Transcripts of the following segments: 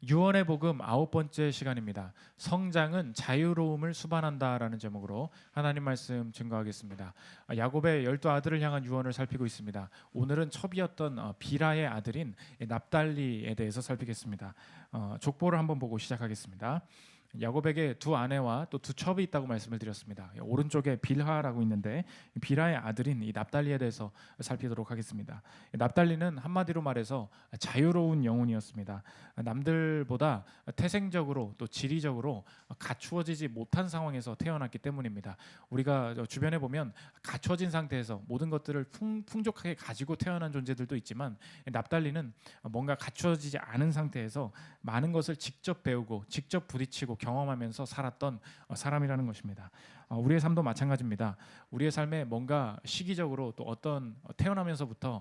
유언의 복음 9번째 시간입니다. 성장은 자유로움을 수반한다라는 제목으로 하나님 말씀 증거하겠습니다. 야곱의 12아들을 향한 유언을 살피고 있습니다. 오늘은 첩이었던 비라의 아들인 납달리에 대해서 살피겠습니다. 족보를 한번 보고 시작하겠습니다. 야곱에게 두 아내와 또 두 첩이 있다고 말씀을 드렸습니다. 오른쪽에 빌하라고 있는데 빌하의 아들인 이 납달리에 대해서 살피도록 하겠습니다. 납달리는 한마디로 말해서 자유로운 영혼이었습니다. 남들보다 태생적으로 또 지리적으로 갖추어지지 못한 상황에서 태어났기 때문입니다. 우리가 주변에 보면 갖춰진 상태에서 모든 것들을 풍족하게 가지고 태어난 존재들도 있지만 납달리는 뭔가 갖추어지지 않은 상태에서 많은 것을 직접 배우고 직접 부딪히고 경험하면서 살았던 사람이라는 것입니다. 우리의 삶도 마찬가지입니다. 우리의 삶에 뭔가 시기적으로 또 어떤 태어나면서부터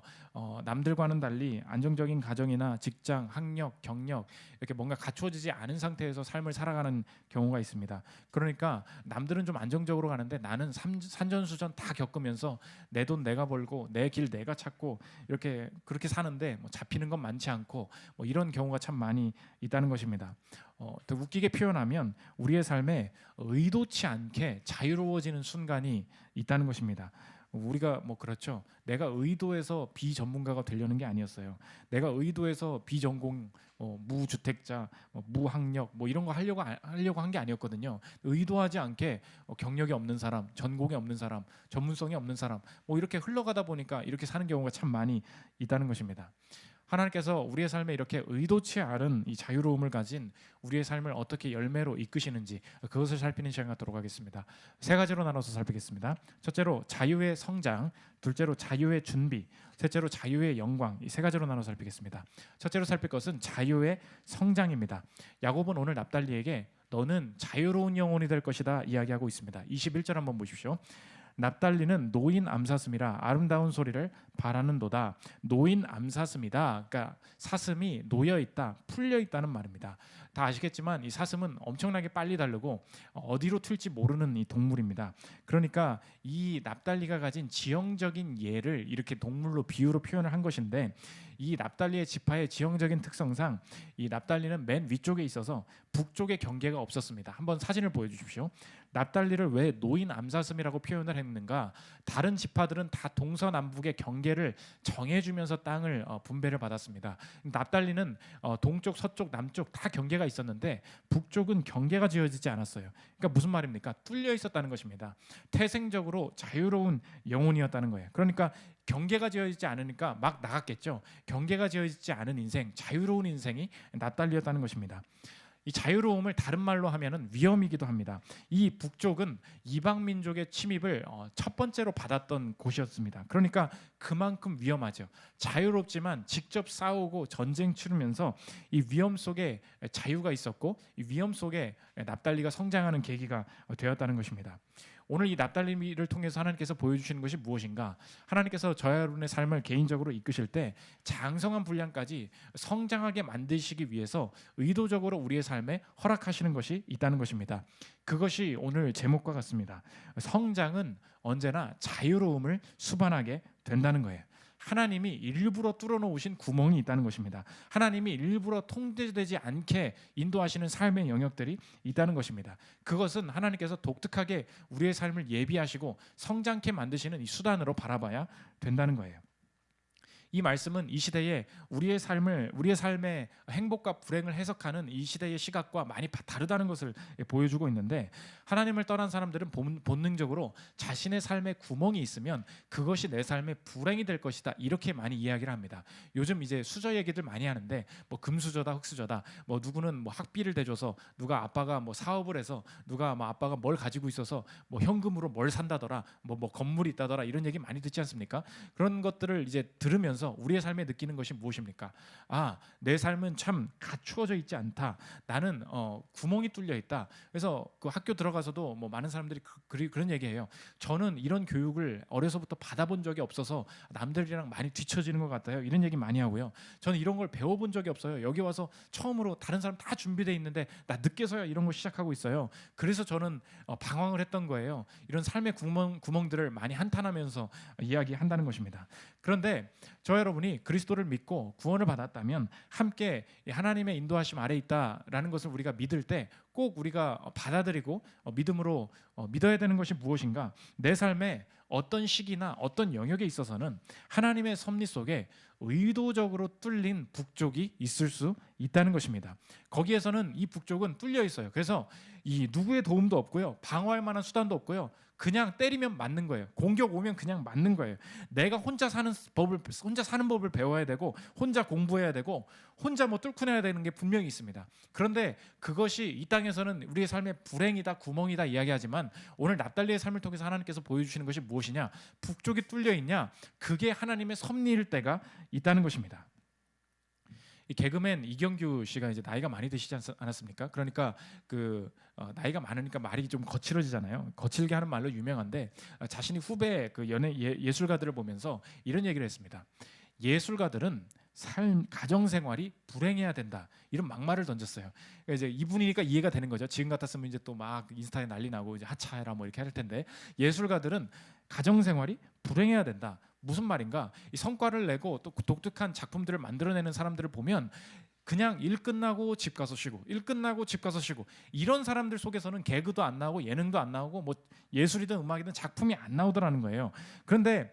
남들과는 달리 안정적인 가정이나 직장, 학력, 경력 이렇게 뭔가 갖추어지지 않은 상태에서 삶을 살아가는 경우가 있습니다. 그러니까 남들은 좀 안정적으로 가는데 나는 산전수전 다 겪으면서 내 돈 내가 벌고 내 길 내가 찾고 이렇게 그렇게 사는데 잡히는 건 많지 않고 이런 경우가 참 많이 있다는 것입니다. 더 웃기게 표현하면 우리의 삶에 의도치 않게 자유로워지는 순간이 있다는 것입니다. 우리가 그렇죠. 내가 의도해서 비전문가가 되려는 게 아니었어요. 내가 의도해서 비전공, 무주택자, 무학력 이런 거 하려고 한 게 아니었거든요. 의도하지 않게 경력이 없는 사람, 전공이 없는 사람, 전문성이 없는 사람 이렇게 흘러가다 보니까 이렇게 사는 경우가 참 많이 있다는 것입니다. 하나님께서 우리의 삶에 이렇게 의도치 않은 이 자유로움을 가진 우리의 삶을 어떻게 열매로 이끄시는지 그것을 살피는 시간 갖도록 하겠습니다. 세 가지로 나눠서 살피겠습니다. 첫째로 자유의 성장, 둘째로 자유의 준비, 셋째로 자유의 영광. 이 세 가지로 나눠 살피겠습니다. 첫째로 살필 것은 자유의 성장입니다. 야곱은 오늘 납달리에게 너는 자유로운 영혼이 될 것이다 이야기하고 있습니다. 21절 한번 보십시오. 납달리는 노인 암사슴이라 아름다운 소리를 바라는도다. 노인 암사슴이다. 그러니까 사슴이 놓여 있다, 풀려 있다는 말입니다. 다 아시겠지만 이 사슴은 엄청나게 빨리 다르고 어디로 튈지 모르는 이 동물입니다. 그러니까 이 납달리가 가진 지형적인 예를 이렇게 동물로 비유로 표현을 한 것인데 이 납달리의 지파의 지형적인 특성상 이 납달리는 맨 위쪽에 있어서 북쪽에 경계가 없었습니다. 한번 사진을 보여주십시오. 납달리를 왜 노인 암사슴이라고 표현을 했는가? 다른 지파들은 다 동서남북의 경계를 정해주면서 땅을 분배를 받았습니다. 납달리는 동쪽, 서쪽, 남쪽 다 경계가 있었는데 북쪽은 경계가 지어지지 않았어요. 그러니까 무슨 말입니까? 뚫려 있었다는 것입니다. 태생적으로 자유로운 영혼이었다는 거예요. 그러니까 경계가 지어지지 않으니까 막 나갔겠죠. 경계가 지어지지 않은 인생, 자유로운 인생이 납달리였다는 것입니다. 이 자유로움을 다른 말로 하면은 위험이기도 합니다. 이 북쪽은 이방 민족의 침입을 첫 번째로 받았던 곳이었습니다. 그러니까 그만큼 위험하죠. 자유롭지만 직접 싸우고 전쟁 치르면서 이 위험 속에 자유가 있었고 이 위험 속에 납달리가 성장하는 계기가 되었다는 것입니다. 오늘 이 납달리를 통해서 하나님께서 보여주시는 것이 무엇인가? 하나님께서 저와 여러분의 삶을 개인적으로 이끄실 때 장성한 분량까지 성장하게 만드시기 위해서 의도적으로 우리의 삶에 허락하시는 것이 있다는 것입니다. 그것이 오늘 제목과 같습니다. 성장은 언제나 자유로움을 수반하게 된다는 거예요. 하나님이 일부러 뚫어놓으신 구멍이 있다는 것입니다. 하나님이 일부러 통제되지 않게 인도하시는 삶의 영역들이 있다는 것입니다. 그것은 하나님께서 독특하게 우리의 삶을 예비하시고 성장케 만드시는 이 수단으로 바라봐야 된다는 거예요. 이 말씀은 이 시대에 우리의 삶의 행복과 불행을 해석하는 이 시대의 시각과 많이 다르다는 것을 보여주고 있는데 하나님을 떠난 사람들은 본능적으로 자신의 삶에 구멍이 있으면 그것이 내 삶의 불행이 될 것이다 이렇게 많이 이야기를 합니다. 요즘 이제 수저 얘기들 많이 하는데 금수저다 흙수저다 누구는 학비를 대줘서 누가 아빠가 사업을 해서 누가 아빠가 뭘 가지고 있어서 현금으로 뭘 산다더라 건물이 있다더라 이런 얘기 많이 듣지 않습니까? 그런 것들을 이제 들으면서 우리의 삶에 느끼는 것이 무엇입니까? 내 삶은 참 갖추어져 있지 않다. 나는 구멍이 뚫려 있다. 그래서 그 학교 들어가서도 많은 사람들이 그런 얘기해요. 저는 이런 교육을 어려서부터 받아본 적이 없어서 남들이랑 많이 뒤처지는 것 같아요. 이런 얘기 많이 하고요. 저는 이런 걸 배워본 적이 없어요. 여기 와서 처음으로 다른 사람 다 준비되어 있는데 나 늦게서야 이런 거 시작하고 있어요. 그래서 저는 방황을 했던 거예요. 이런 삶의 구멍들을 많이 한탄하면서 이야기한다는 것입니다. 그런데 저 여러분이 그리스도를 믿고 구원을 받았다면 함께 하나님의 인도하심 아래 있다라는 것을 우리가 믿을 때 꼭 우리가 받아들이고 믿음으로 믿어야 되는 것이 무엇인가? 내 삶에 어떤 시기나 어떤 영역에 있어서는 하나님의 섭리 속에 의도적으로 뚫린 북쪽이 있을 수 있다는 것입니다. 거기에서는 이 북쪽은 뚫려 있어요. 그래서 이 누구의 도움도 없고요, 방어할 만한 수단도 없고요, 그냥 때리면 맞는 거예요. 공격 오면 그냥 맞는 거예요. 내가 혼자 사는 법을 배워야 되고, 혼자 공부해야 되고, 혼자 뭐 뚫고 내야 되는 게 분명히 있습니다. 그런데 그것이 이 땅에서는 우리의 삶의 불행이다, 구멍이다 이야기하지만, 오늘 납달리의 삶을 통해서 하나님께서 보여주시는 것이 무엇이냐? 북쪽이 뚫려 있냐? 그게 하나님의 섭리일 때가 있다는 것입니다. 이 개그맨 이경규 씨가 이제 나이가 많이 드시지 않았습니까? 그러니까 나이가 많으니까 말이 좀 거칠어지잖아요. 거칠게 하는 말로 유명한데, 자신이 후배 그 예술가들을 보면서 이런 얘기를 했습니다. 예술가들은 가정 생활이 불행해야 된다, 이런 막말을 던졌어요. 그러니까 이제 이분이니까 이해가 되는 거죠. 지금 같았으면 이제 또 막 인스타에 난리 나고 이제 하차해라 뭐 이렇게 할 텐데, 예술가들은 가정 생활이 불행해야 된다. 무슨 말인가? 이 성과를 내고 또 독특한 작품들을 만들어내는 사람들을 보면 그냥 일 끝나고 집 가서 쉬고, 일 끝나고 집 가서 쉬고, 이런 사람들 속에서는 개그도 안 나오고 예능도 안 나오고 뭐 예술이든 음악이든 작품이 안 나오더라는 거예요. 그런데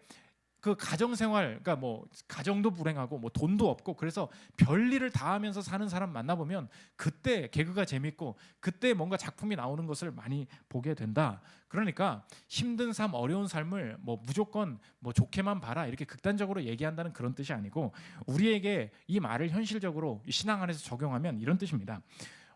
그 가정생활, 그러니까 뭐 가정도 불행하고 뭐 돈도 없고, 그래서 별일을 다 하면서 사는 사람 만나보면 그때 개그가 재밌고 그때 뭔가 작품이 나오는 것을 많이 보게 된다. 그러니까 힘든 삶, 어려운 삶을 뭐 무조건 뭐 좋게만 봐라, 이렇게 극단적으로 얘기한다는 그런 뜻이 아니고, 우리에게 이 말을 현실적으로 신앙 안에서 적용하면 이런 뜻입니다.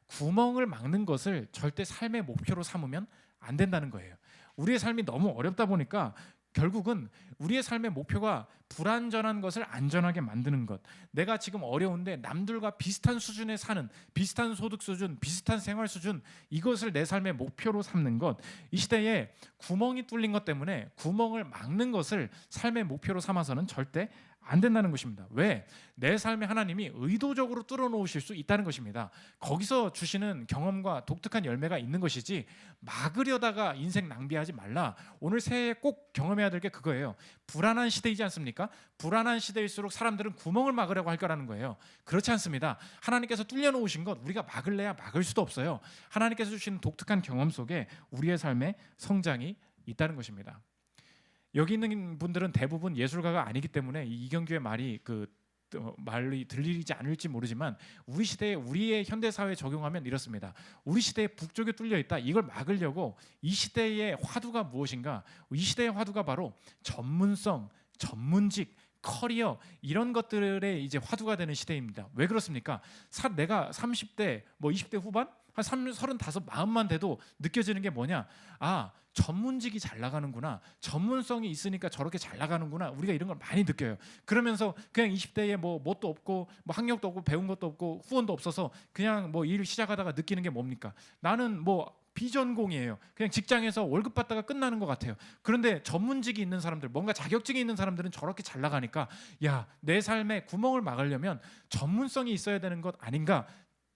구멍을 막는 것을 절대 삶의 목표로 삼으면 안 된다는 거예요. 우리의 삶이 너무 어렵다 보니까 결국은 우리의 삶의 목표가 불안전한 것을 안전하게 만드는 것. 내가 지금 어려운데 남들과 비슷한 수준에 사는, 비슷한 소득 수준, 비슷한 생활 수준, 이것을 내 삶의 목표로 삼는 것. 이 시대에 구멍이 뚫린 것 때문에 구멍을 막는 것을 삶의 목표로 삼아서는 절대 안 된다는 것입니다. 왜? 내 삶에 하나님이 의도적으로 뚫어놓으실 수 있다는 것입니다. 거기서 주시는 경험과 독특한 열매가 있는 것이지, 막으려다가 인생 낭비하지 말라. 오늘 새해에 꼭 경험해야 될 게 그거예요. 불안한 시대이지 않습니까? 불안한 시대일수록 사람들은 구멍을 막으려고 할 거라는 거예요. 그렇지 않습니다. 하나님께서 뚫려놓으신 것 우리가 막을래야 막을 수도 없어요. 하나님께서 주시는 독특한 경험 속에 우리의 삶의 성장이 있다는 것입니다. 여기 있는 분들은 대부분 예술가가 아니기 때문에 이경규의 말이 말이 들리지 않을지 모르지만, 우리 시대에, 우리의 현대 사회에 적용하면 이렇습니다. 우리 시대에 북쪽에 뚫려 있다. 이걸 막으려고 이 시대의 화두가 무엇인가? 이 시대의 화두가 바로 전문성, 전문직, 커리어, 이런 것들의 이제 화두가 되는 시대입니다. 왜 그렇습니까? 내가 30대, 뭐 20대 후반, 한 35, 40만 돼도 느껴지는 게 뭐냐? 아, 전문직이 잘 나가는구나, 전문성이 있으니까 저렇게 잘 나가는구나, 우리가 이런 걸 많이 느껴요. 그러면서 그냥 20대에 뭐 뭣도 없고, 뭐 학력도 없고, 배운 것도 없고, 후원도 없어서 그냥 뭐 일 시작하다가 느끼는 게 뭡니까? 나는 뭐 비전공이에요. 그냥 직장에서 월급 받다가 끝나는 것 같아요. 그런데 전문직이 있는 사람들, 뭔가 자격증이 있는 사람들은 저렇게 잘 나가니까, 야, 내 삶에 구멍을 막으려면 전문성이 있어야 되는 것 아닌가?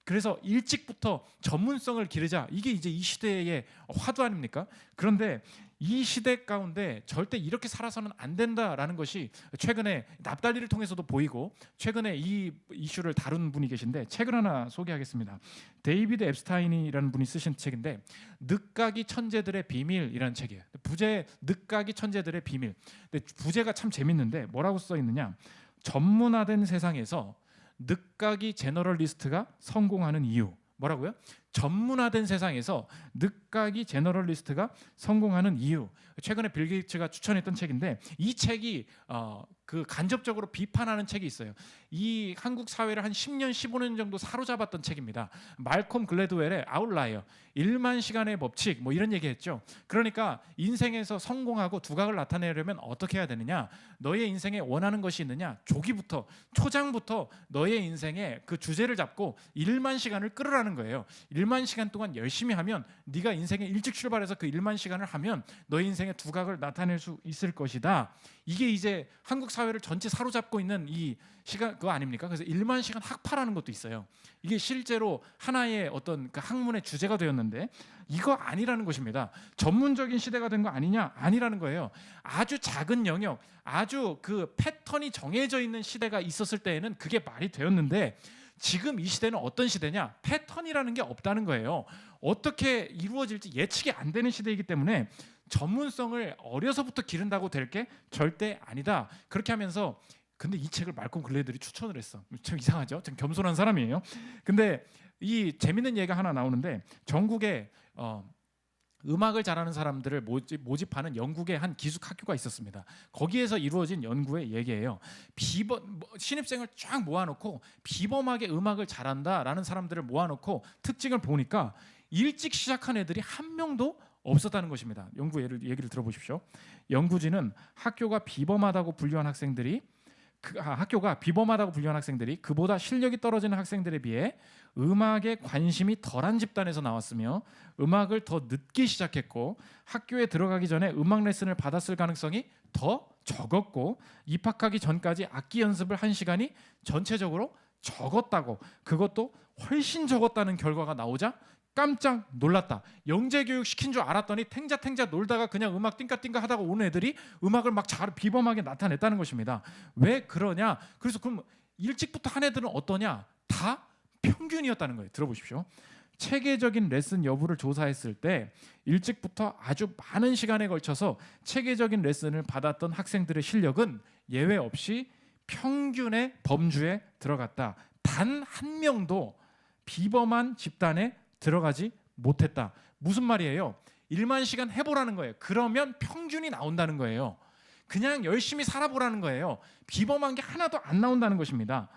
그래서 일찍부터 전문성을 기르자. 이게 이제 이 시대의 화두 아닙니까? 그런데 이 시대 가운데 절대 이렇게 살아서는 안 된다라는 것이 최근에 납달리를 통해서도 보이고, 최근에 이 이슈를 다룬 분이 계신데 책을 하나 소개하겠습니다. 데이비드 앱스타인이라는 분이 쓰신 책인데, 늦가기 천재들의 비밀이라는 책이에요. 부제 늦가기 천재들의 비밀. 근데 부제가 참 재밌는데 뭐라고 써 있느냐? 전문화된 세상에서 늦가기 제너럴리스트가 성공하는 이유. 뭐라고요? 전문화된 세상에서 늦가기 제너럴리스트가 성공하는 이유. 최근에 빌 게이츠가 추천했던 책인데, 이 책이 간접적으로 비판하는 책이 있어요. 이 한국 사회를 한 10년, 15년 정도 사로잡았던 책입니다. 말콤 글래드웰의 아웃라이어, 1만 시간의 법칙, 뭐 이런 얘기했죠. 그러니까 인생에서 성공하고 두각을 나타내려면 어떻게 해야 되느냐? 너의 인생에 원하는 것이 있느냐? 초장부터 너의 인생에 그 주제를 잡고 1만 시간을 끌으라는 거예요. 1만 시간 동안 열심히 하면 네가 인생에 일찍 출발해서 그 1만 시간을 하면 너의 인생의 두각을 나타낼 수 있을 것이다. 이게 이제 한국 사회를 전체 사로잡고 있는 이 시간 그거 아닙니까? 그래서 1만 시간 학파라는 것도 있어요. 이게 실제로 하나의 어떤 그 학문의 주제가 되었는데 이거 아니라는 것입니다. 전문적인 시대가 된 거 아니냐? 아니라는 거예요. 아주 작은 영역, 아주 그 패턴이 정해져 있는 시대가 있었을 때에는 그게 말이 되었는데 지금 이 시대는 어떤 시대냐? 패턴이라는 게 없다는 거예요. 어떻게 이루어질지 예측이 안 되는 시대이기 때문에 전문성을 어려서부터 기른다고 될 게 절대 아니다. 그렇게 하면서 근데 이 책을 말콤 글래들이 추천을 했어. 좀 이상하죠? 좀 겸손한 사람이에요. 근데 이 재밌는 얘기가 하나 나오는데 전국에 음악을 잘하는 사람들을 모집하는 영국의 한 기숙학교가 있었습니다. 거기에서 이루어진 연구의 얘기예요. 신입생을 쫙 모아놓고 비범하게 음악을 잘한다라는 사람들을 모아놓고 특징을 보니까 일찍 시작한 애들이 한 명도 없었다는 것입니다. 연구 얘기를 들어보십시오. 연구진은 학교가 비범하다고 분류한 학생들이 그보다 실력이 떨어지는 학생들에 비해 음악에 관심이 덜한 집단에서 나왔으며 음악을 더 늦게 시작했고 학교에 들어가기 전에 음악 레슨을 받았을 가능성이 더 적었고 입학하기 전까지 악기 연습을 한 시간이 전체적으로 적었다고, 그것도 훨씬 적었다는 결과가 나오자 깜짝 놀랐다. 영재교육 시킨 줄 알았더니 탱자탱자 놀다가 그냥 음악 띵까띵까 하다가 오는 애들이 음악을 막 잘 비범하게 나타냈다는 것입니다. 왜 그러냐? 그래서 그럼 일찍부터 한 애들은 어떠냐? 다 평균이었다는 거예요. 들어보십시오. 체계적인 레슨 여부를 조사했을 때 일찍부터 아주 많은 시간에 걸쳐서 체계적인 레슨을 받았던 학생들의 실력은 예외 없이 평균의 범주에 들어갔다. 단 한 명도 비범한 집단에 들어가지 못했다. 무슨 말이에요? 1만 시간 해보라는 거예요. 그러면 평균이 나온다는 거예요. 그냥 열심히 살아보라는 거예요. 비범한 게 하나도 안 나온다는 것입니다.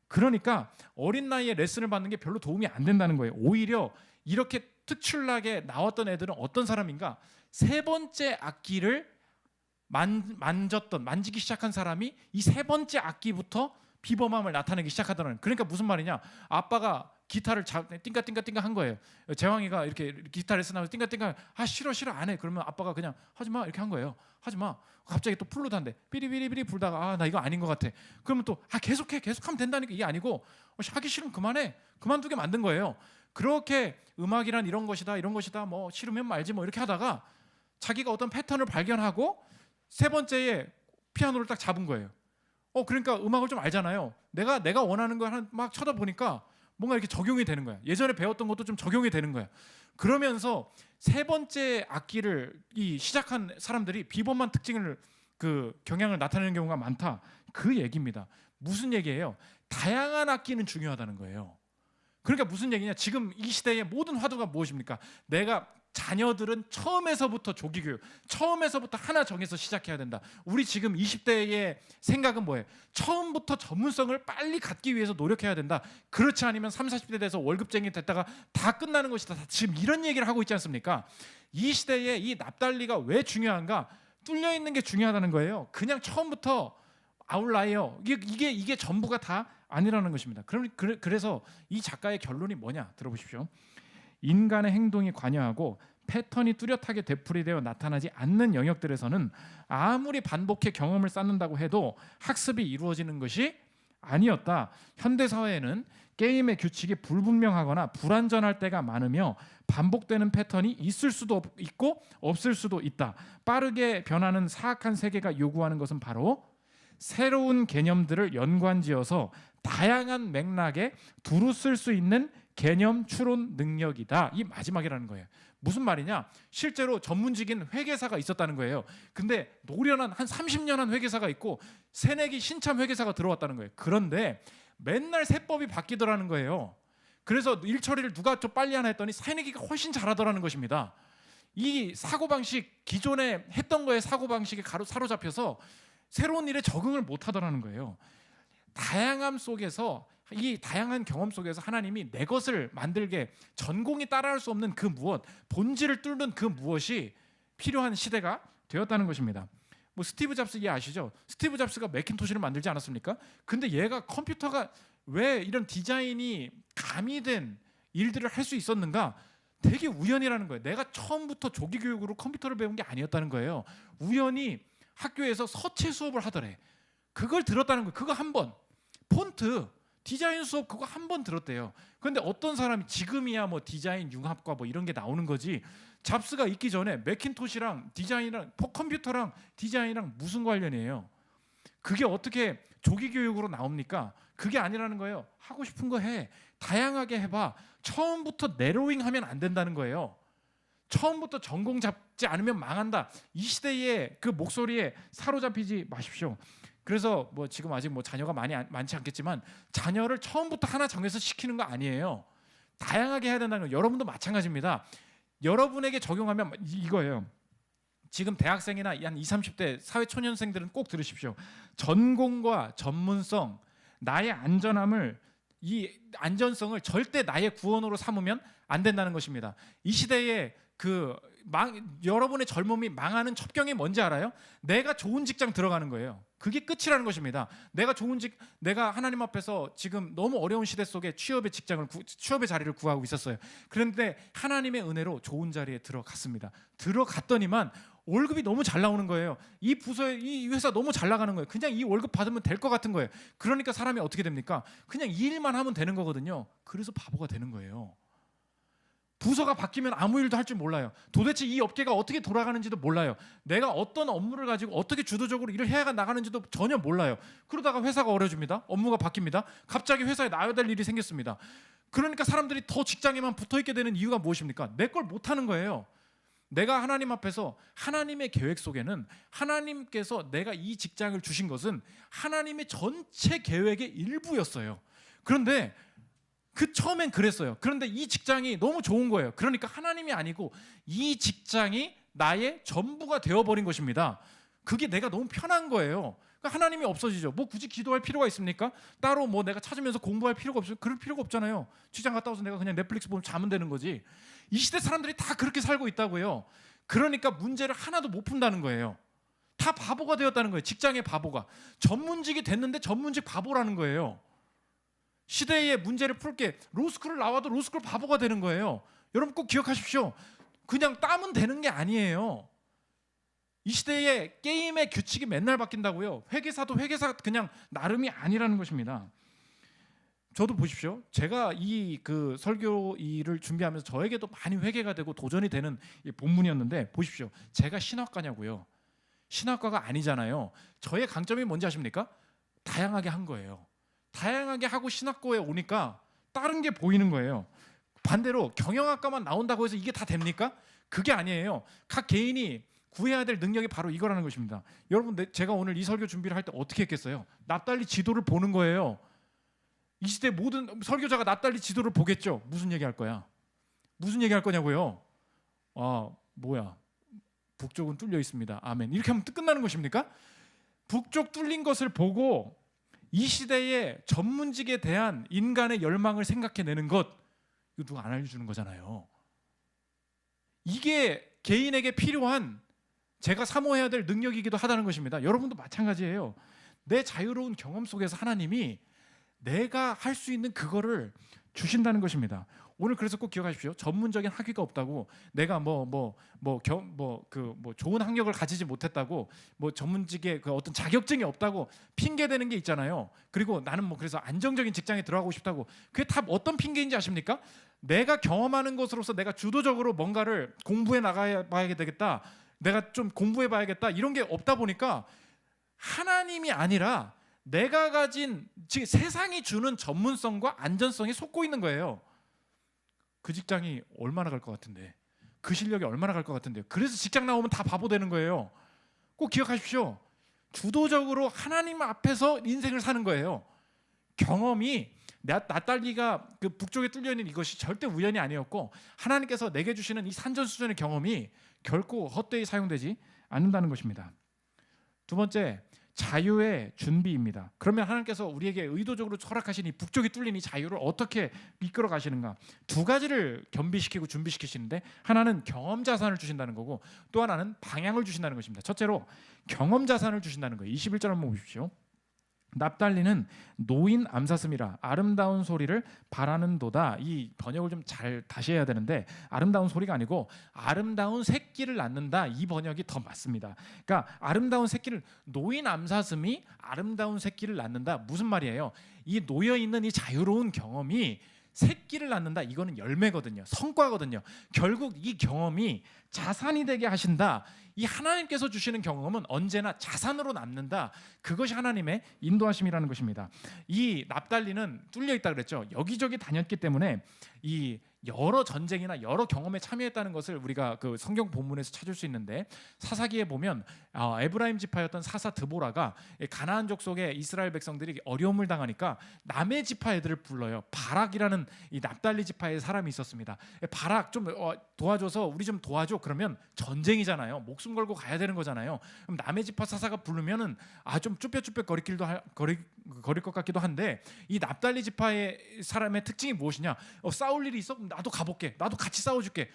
그러니까 어린 나이에 레슨을 받는 게 별로 도움이 안 된다는 거예요. 오히려 이렇게 특출나게 나왔던 애들은 어떤 사람인가? 세 번째 악기를 만지기 시작한 사람이 이 세 번째 악기부터 비범함을 나타내기 시작하더라는. 그러니까 무슨 말이냐? 아빠가 기타를 띵까띵까띵까 한 거예요. 재왕이가 이렇게 기타 레슨 하면서 띵까띵까 싫어 안 해. 그러면 아빠가 그냥 하지 마 이렇게 한 거예요. 하지 마. 갑자기 또 플루도 한대. 삐리삐리삐리 불다가 나 이거 아닌 것 같아. 그러면 또 계속하면 된다니까. 이게 아니고 하기 싫으면 그만해. 그만두게 만든 거예요. 그렇게 음악이란 이런 것이다 뭐 싫으면 말지 뭐 이렇게 하다가 자기가 어떤 패턴을 발견하고 세 번째에 피아노를 딱 잡은 거예요. 그러니까 음악을 좀 알잖아요. 내가 원하는 걸 막 쳐다보니까 뭔가 이렇게 적용이 되는 거야. 예전에 배웠던 것도 좀 적용이 되는 거야. 그러면서 세 번째 악기를 시작한 사람들이 비범한 특징을 경향을 나타내는 경우가 많다. 그 얘기입니다. 무슨 얘기예요? 다양한 악기는 중요하다는 거예요. 그러니까 무슨 얘기냐? 지금 이 시대의 모든 화두가 무엇입니까? 자녀들은 처음에서부터 조기교육, 처음에서부터 하나 정해서 시작해야 된다. 우리 지금 20대의 생각은 뭐예요? 처음부터 전문성을 빨리 갖기 위해서 노력해야 된다. 그렇지 않으면 30, 40대 돼서 월급쟁이 됐다가 다 끝나는 것이다. 지금 이런 얘기를 하고 있지 않습니까? 이 시대에 이 납달리가 왜 중요한가? 뚫려 있는 게 중요하다는 거예요. 그냥 처음부터 아웃라이어, 이게 전부가 다 아니라는 것입니다. 그래서 이 작가의 결론이 뭐냐? 들어보십시오. 인간의 행동이 관여하고 패턴이 뚜렷하게 되풀이되어 나타나지 않는 영역들에서는 아무리 반복해 경험을 쌓는다고 해도 학습이 이루어지는 것이 아니었다. 현대사회에는 게임의 규칙이 불분명하거나 불완전할 때가 많으며 반복되는 패턴이 있을 수도 있고 없을 수도 있다. 빠르게 변하는 사악한 세계가 요구하는 것은 바로 새로운 개념들을 연관지어서 다양한 맥락에 두루 쓸 수 있는 개념 추론 능력이다. 이 마지막이라는 거예요. 무슨 말이냐? 실제로 전문직인 회계사가 있었다는 거예요. 근데 노련한 한 30년 한 회계사가 있고 새내기 신참 회계사가 들어왔다는 거예요. 그런데 맨날 세법이 바뀌더라는 거예요. 그래서 일 처리를 누가 좀 빨리 하나 했더니 새내기가 훨씬 잘하더라는 것입니다. 이 사고방식, 기존에 했던 거에 사고방식에 사로잡혀서 새로운 일에 적응을 못하더라는 거예요. 다양함 속에서, 이 다양한 경험 속에서 하나님이 내 것을 만들게, 전공이 따라할 수 없는 그 무엇, 본질을 뚫는 그 무엇이 필요한 시대가 되었다는 것입니다. 뭐 스티브 잡스 이해 아시죠? 스티브 잡스가 매킨토시를 만들지 않았습니까? 근데 얘가 컴퓨터가 왜 이런 디자인이 가미된 일들을 할 수 있었는가? 되게 우연이라는 거예요. 내가 처음부터 조기 교육으로 컴퓨터를 배운 게 아니었다는 거예요. 우연히 학교에서 서체 수업을 하더래. 그걸 들었다는 거예요. 그거 한 번. 폰트 디자인 수업 그거 한 번 들었대요. 그런데 어떤 사람이 지금이야 뭐 디자인 융합과 뭐 이런 게 나오는 거지, 잡스가 있기 전에 매킨토시랑 디자인이랑 컴퓨터랑 디자인이랑 무슨 관련이에요? 그게 어떻게 조기 교육으로 나옵니까? 그게 아니라는 거예요. 하고 싶은 거 해. 다양하게 해봐. 처음부터 내로잉 하면 안 된다는 거예요. 처음부터 전공 잡지 않으면 망한다. 이 시대의 그 목소리에 사로잡히지 마십시오. 그래서 뭐 지금 아직 뭐 자녀가 많지 않겠지만 자녀를 처음부터 하나 정해서 시키는 거 아니에요. 다양하게 해야 된다는 거. 여러분도 마찬가지입니다. 여러분에게 적용하면 이거예요. 지금 대학생이나 한 20, 30대 사회초년생들은 꼭 들으십시오. 전공과 전문성, 나의 이 안전성을 절대 나의 구원으로 삼으면 안 된다는 것입니다. 이 시대에 여러분의 젊음이 망하는 첩경이 뭔지 알아요? 내가 좋은 직장 들어가는 거예요. 그게 끝이라는 것입니다. 내가 하나님 앞에서 지금 너무 어려운 시대 속에 취업의 자리를 구하고 있었어요. 그런데 하나님의 은혜로 좋은 자리에 들어갔습니다. 들어갔더니만 월급이 너무 잘 나오는 거예요. 이 회사 너무 잘 나가는 거예요. 그냥 이 월급 받으면 될 것 같은 거예요. 그러니까 사람이 어떻게 됩니까? 그냥 이 일만 하면 되는 거거든요. 그래서 바보가 되는 거예요. 부서가 바뀌면 아무 일도 할 줄 몰라요. 도대체 이 업계가 어떻게 돌아가는지도 몰라요. 내가 어떤 업무를 가지고 어떻게 주도적으로 일을 해야 나가는지도 전혀 몰라요. 그러다가 회사가 어려집니다. 업무가 바뀝니다. 갑자기 회사에 나와야 될 일이 생겼습니다. 그러니까 사람들이 더 직장에만 붙어있게 되는 이유가 무엇입니까? 내 걸 못하는 거예요. 내가 하나님 앞에서 하나님의 계획 속에는 하나님께서 내가 이 직장을 주신 것은 하나님의 전체 계획의 일부였어요. 그런데 처음엔 그랬어요. 그런데 이 직장이 너무 좋은 거예요. 그러니까 하나님이 아니고 이 직장이 나의 전부가 되어버린 것입니다. 그게 내가 너무 편한 거예요. 그러니까 하나님이 없어지죠. 뭐 굳이 기도할 필요가 있습니까? 따로 뭐 내가 찾으면서 공부할 필요가 없어요. 그럴 필요가 없잖아요. 직장 갔다 와서 내가 그냥 넷플릭스 보면 자면 되는 거지. 이 시대 사람들이 다 그렇게 살고 있다고요. 그러니까 문제를 하나도 못 푼다는 거예요. 다 바보가 되었다는 거예요. 직장의 바보가. 전문직이 됐는데 전문직 바보라는 거예요. 시대의 문제를 풀게 로스쿨을 나와도 로스쿨 바보가 되는 거예요. 여러분 꼭 기억하십시오. 그냥 따면 되는 게 아니에요. 이 시대의 게임의 규칙이 맨날 바뀐다고요. 회계사도 회계사 그냥 나름이 아니라는 것입니다. 저도 보십시오. 제가 이 설교 일을 준비하면서 저에게도 많이 회개가 되고 도전이 되는 본문이었는데 보십시오. 제가 신학과냐고요. 신학과가 아니잖아요. 저의 강점이 뭔지 아십니까? 다양하게 한 거예요. 다양하게 하고 신학교에 오니까 다른 게 보이는 거예요. 반대로 경영학과만 나온다고 해서 이게 다 됩니까? 그게 아니에요. 각 개인이 구해야 될 능력이 바로 이거라는 것입니다. 여러분, 제가 오늘 이 설교 준비를 할 때 어떻게 했겠어요? 납달리 지도를 보는 거예요. 이 시대 모든 설교자가 납달리 지도를 보겠죠. 무슨 얘기할 거야? 무슨 얘기할 거냐고요? 뭐야? 북쪽은 뚫려 있습니다. 아멘. 이렇게 하면 끝나는 것입니까? 북쪽 뚫린 것을 보고 이 시대의 전문직에 대한 인간의 열망을 생각해내는 것, 이거 누가 안 알려주는 거잖아요. 이게 개인에게 필요한 제가 사모해야 될 능력이기도 하다는 것입니다. 여러분도 마찬가지예요. 내 자유로운 경험 속에서 하나님이 내가 할 수 있는 그거를 주신다는 것입니다. 오늘 그래서 꼭 기억하십시오. 전문적인 학위가 없다고 내가 좋은 학력을 가지지 못했다고 전문직의 어떤 자격증이 없다고 핑계대는 게 있잖아요. 그리고 나는 그래서 안정적인 직장에 들어가고 싶다고, 그게 다 어떤 핑계인지 아십니까? 내가 경험하는 것으로서 내가 주도적으로 뭔가를 공부해 나가야 되겠다, 내가 좀 공부해 봐야겠다, 이런 게 없다 보니까 하나님이 아니라 내가 가진 즉 세상이 주는 전문성과 안전성에 속고 있는 거예요. 그 직장이 얼마나 갈 것 같은데, 그 실력이 얼마나 갈 것 같은데요. 그래서 직장 나오면 다 바보 되는 거예요. 꼭 기억하십시오. 주도적으로 하나님 앞에서 인생을 사는 거예요. 경험이 낯달리가 북쪽에 뚫려 있는 이것이 절대 우연이 아니었고, 하나님께서 내게 주시는 이 산전수전의 경험이 결코 헛되이 사용되지 않는다는 것입니다. 두 번째, 자유의 준비입니다. 그러면 하나님께서 우리에게 의도적으로 허락하신 이 북쪽이 뚫린 이 자유를 어떻게 이끌어 가시는가? 두 가지를 겸비시키고 준비시키시는데, 하나는 경험 자산을 주신다는 거고, 또 하나는 방향을 주신다는 것입니다. 첫째로 경험 자산을 주신다는 거예요. 21절 한번 보십시오. 납달리는 노인 암사슴이라 아름다운 소리를 바라는도다. 이 번역을 좀 잘 다시 해야 되는데 아름다운 소리가 아니고 아름다운 새끼를 낳는다. 이 번역이 더 맞습니다. 그러니까 아름다운 새끼를 노인 암사슴이 아름다운 새끼를 낳는다. 무슨 말이에요? 이 놓여 있는 이 자유로운 경험이 새끼를 낳는다. 이거는 열매거든요. 성과거든요. 결국 이 경험이 자산이 되게 하신다. 이 하나님께서 주시는 경험은 언제나 자산으로 남는다. 그것이 하나님의 인도하심이라는 것입니다. 이 납달리는 뚫려 있다 그랬죠. 여기저기 다녔기 때문에 이 여러 전쟁이나 여러 경험에 참여했다는 것을 우리가 그 성경 본문에서 찾을 수 있는데, 사사기에 보면 에브라임 지파였던 사사 드보라가 가나안 족속의 이스라엘 백성들이 어려움을 당하니까 남의 지파 애들을 불러요. 바락이라는 이 납달리 지파의 사람이 있었습니다. 바락 좀 도와줘서 우리 좀 도와줘. 그러면 전쟁이잖아요. 목숨 걸고 가야 되는 거잖아요. 그럼 남의 지파 사사가 부르면은 좀 쭈뼛쭈뼛 거릴 것 같기도 한데, 이 납달리 지파의 사람의 특징이 무엇이냐? 싸울 일이 있어? 나도 가볼게. 나도 같이 싸워줄게.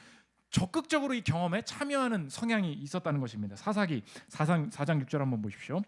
적극적으로 이 경험에 참여하는 성향이 있었다는 것입니다. 사사기 4장 6절 한번 보십시오.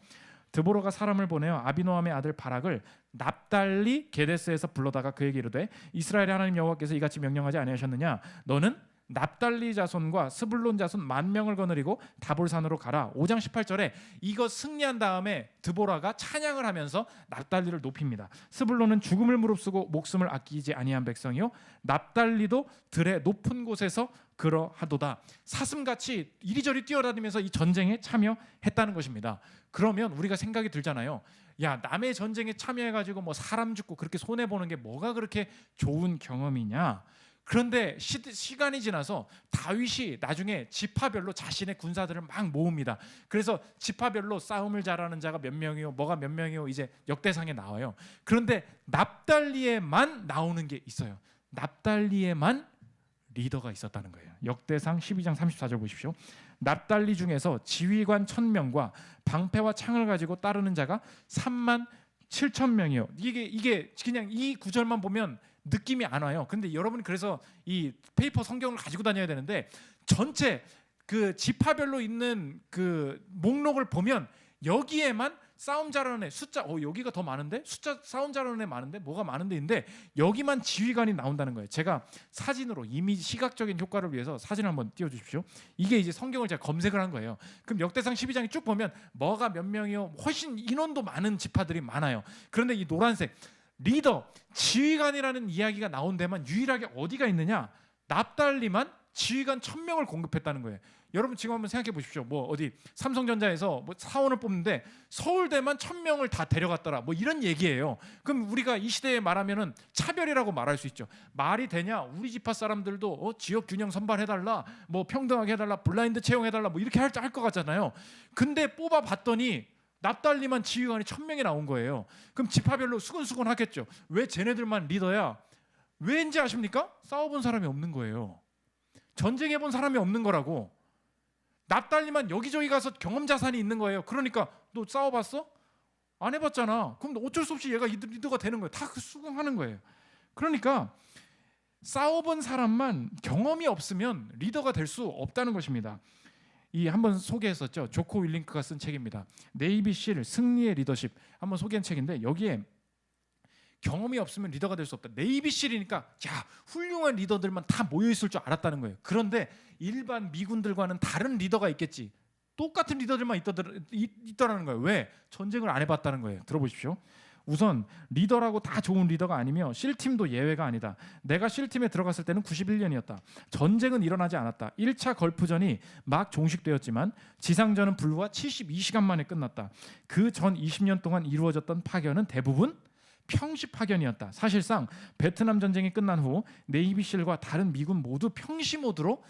드보라가 사람을 보내어 아비노함의 아들 바락을 납달리 게데스에서 불러다가 그에게 이르되 이스라엘의 하나님 여호와께서 이같이 명령하지 아니하셨느냐? 너는 납달리 자손과 스불론 자손 10,000명을 거느리고 다볼산으로 가라. 5장 18절에 이거 승리한 다음에 드보라가 찬양을 하면서 납달리를 높입니다. 스불론은 죽음을 무릅쓰고 목숨을 아끼지 아니한 백성이요 납달리도 들의 높은 곳에서 그러하도다. 사슴같이 이리저리 뛰어다니면서 이 전쟁에 참여했다는 것입니다. 그러면 우리가 생각이 들잖아요. 야, 남의 전쟁에 참여해가지고 뭐 사람 죽고 그렇게 손해 보는 게 뭐가 그렇게 좋은 경험이냐? 그런데 시간이 지나서 다윗이 나중에 지파별로 자신의 군사들을 막 모읍니다. 그래서 지파별로 싸움을 잘하는 자가 몇 명이요, 뭐가 몇 명이요, 이제 역대상에 나와요. 그런데 납달리에만 나오는 게 있어요. 납달리에만 리더가 있었다는 거예요. 역대상 12장 34절 보십시오. 납달리 중에서 지휘관 1,000명과 방패와 창을 가지고 따르는 자가 37,000명이요. 이게 그냥 이 구절만 보면 느낌이 안 와요. 근데 여러분 그래서 이 페이퍼 성경을 가지고 다녀야 되는데, 전체 그 지파별로 있는 그 목록을 보면 여기에만 싸움 잘하는 애 숫자 여기가 더 많은데, 숫자 싸움 잘하는 애 많은데, 뭐가 많은데인데 여기만 지휘관이 나온다는 거예요. 제가 사진으로 이미지 시각적인 효과를 위해서 사진을 한번 띄워주십시오. 이게 이제 성경을 제가 검색을 한 거예요. 그럼 역대상 12장에 쭉 보면 뭐가 몇 명이요, 훨씬 인원도 많은 지파들이 많아요. 그런데 이 노란색 리더, 지휘관이라는 이야기가 나온 데만 유일하게 어디가 있느냐? 납달리만 지휘관 1,000명을 공급했다는 거예요. 여러분 지금 한번 생각해 보십시오. 뭐 어디 삼성전자에서 뭐 사원을 뽑는데 서울대만 1,000명을 다 데려갔더라. 뭐 이런 얘기예요. 그럼 우리가 이 시대에 말하면은 차별이라고 말할 수 있죠. 말이 되냐? 우리 지파 사람들도 지역 균형 선발해달라, 뭐 평등하게 해달라, 블라인드 채용해달라, 뭐 이렇게 할 것 같잖아요. 근데 뽑아봤더니 납달리만 지휘관이 1,000명이 나온 거예요. 그럼 지파별로 수근수근 하겠죠. 왜 쟤네들만 리더야? 왜인지 아십니까? 싸워본 사람이 없는 거예요. 전쟁해본 사람이 없는 거라고. 납달리만 여기저기 가서 경험 자산이 있는 거예요. 그러니까 너 싸워봤어? 안 해봤잖아. 그럼 어쩔 수 없이 얘가 리더가 되는 거예요. 다 수긍하는 거예요. 그러니까 싸워본 사람만 경험이 없으면 리더가 될 수 없다는 것입니다. 이 한번 소개했었죠. 조코 윌링크가 쓴 책입니다. 네이비실 승리의 리더십 한번 소개한 책인데, 여기에 경험이 없으면 리더가 될 수 없다. 네이비실이니까 훌륭한 리더들만 다 모여 있을 줄 알았다는 거예요. 그런데 일반 미군들과는 다른 리더가 있겠지. 똑같은 리더들만 있더라는 거예요. 왜? 전쟁을 안 해봤다는 거예요. 들어보십시오. 우선 리더라고 다 좋은 리더가 아니며 실팀도 예외가 아니다. 내가 실팀에 들어갔을 때는 91년이었다. 전쟁은 일어나지 않았다. 1차 걸프전이 막 종식되었지만 지상전은 불과 72시간 만에 끝났다. 그 전 20년 동안 이루어졌던 파견은 대부분 평시 파견이었다. 사실상 베트남 전쟁이 끝난 후 네이비실과 다른 미군 모두 평시 모드로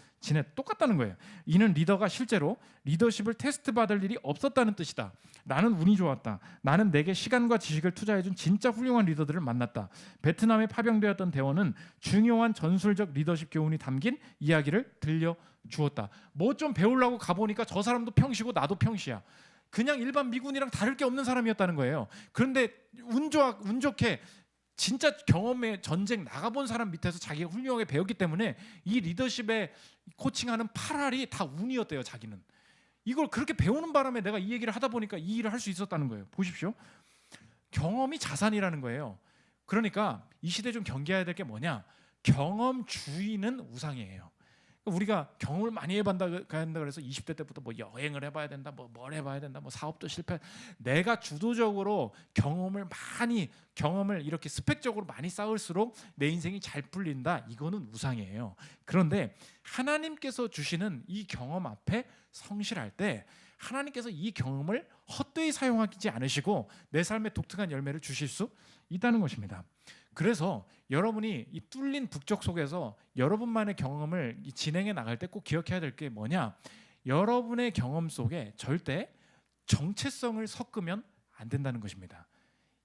똑같다는 거예요. 이는 리더가 실제로 리더십을 테스트 받을 일이 없었다는 뜻이다. 나는 운이 좋았다. 나는 내게 시간과 지식을 투자해준 진짜 훌륭한 리더들을 만났다. 베트남에 파병되었던 대원은 중요한 전술적 리더십 교훈이 담긴 이야기를 들려주었다. 뭐 좀 배우려고 가보니까 저 사람도 평시고 나도 평시야. 그냥 일반 미군이랑 다를 게 없는 사람이었다는 거예요. 그런데 운 좋게 진짜 경험에 전쟁 나가본 사람 밑에서 자기가 훌륭하게 배웠기 때문에 이 리더십에 코칭하는 8알이 다 운이었대요. 자기는 이걸 그렇게 배우는 바람에 내가 이 얘기를 하다 보니까 이 일을 할 수 있었다는 거예요. 보십시오. 경험이 자산이라는 거예요. 그러니까 이 시대 좀 경계해야 될 게 뭐냐? 경험주의는 우상이에요. 우리가 경험을 많이 해본다 그래서 20대 때부터 뭐 여행을 해봐야 된다, 뭐 뭘 해봐야 된다, 뭐 사업도 실패. 내가 주도적으로 경험을 이렇게 스펙적으로 많이 쌓을수록 내 인생이 잘 풀린다. 이거는 우상이에요. 그런데 하나님께서 주시는 이 경험 앞에 성실할 때 하나님께서 이 경험을 헛되이 사용하지 않으시고 내 삶에 독특한 열매를 주실 수 있다는 것입니다. 그래서 여러분이 이 뚫린 북적 속에서 여러분만의 경험을 진행해 나갈 때 꼭 기억해야 될 게 뭐냐? 여러분의 경험 속에 절대 정체성을 섞으면 안 된다는 것입니다.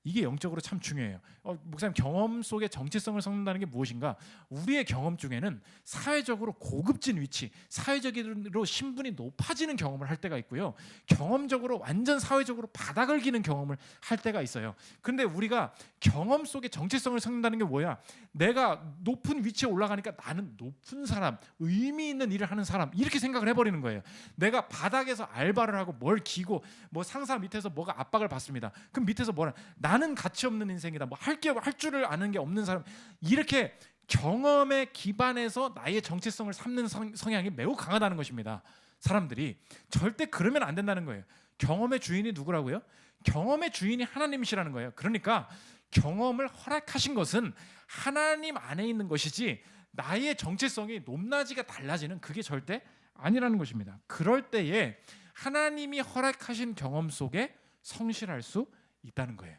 이게 영적으로 참 중요해요. 목사님, 경험 속에 정체성을 섞는다는 게 무엇인가? 우리의 경험 중에는 사회적으로 고급진 위치, 사회적으로 신분이 높아지는 경험을 할 때가 있고요. 경험적으로 완전 사회적으로 바닥을 기는 경험을 할 때가 있어요. 그런데 우리가 경험 속에 정체성을 섞는다는 게 뭐야? 내가 높은 위치에 올라가니까 나는 높은 사람, 의미 있는 일을 하는 사람, 이렇게 생각을 해버리는 거예요. 내가 바닥에서 알바를 하고 뭘 기고 뭐 상사 밑에서 뭐가 압박을 받습니다. 그럼 밑에서 뭐라? 나는 가치 없는 인생이다. 뭐 할 줄을 아는 게 없는 사람. 이렇게 경험에 기반해서 나의 정체성을 삼는 성향이 매우 강하다는 것입니다. 사람들이 절대 그러면 안 된다는 거예요. 경험의 주인이 누구라고요? 경험의 주인이 하나님이시라는 거예요. 그러니까 경험을 허락하신 것은 하나님 안에 있는 것이지 나의 정체성이 높낮이가 달라지는 그게 절대 아니라는 것입니다. 그럴 때에 하나님이 허락하신 경험 속에 성실할 수 있다는 거예요.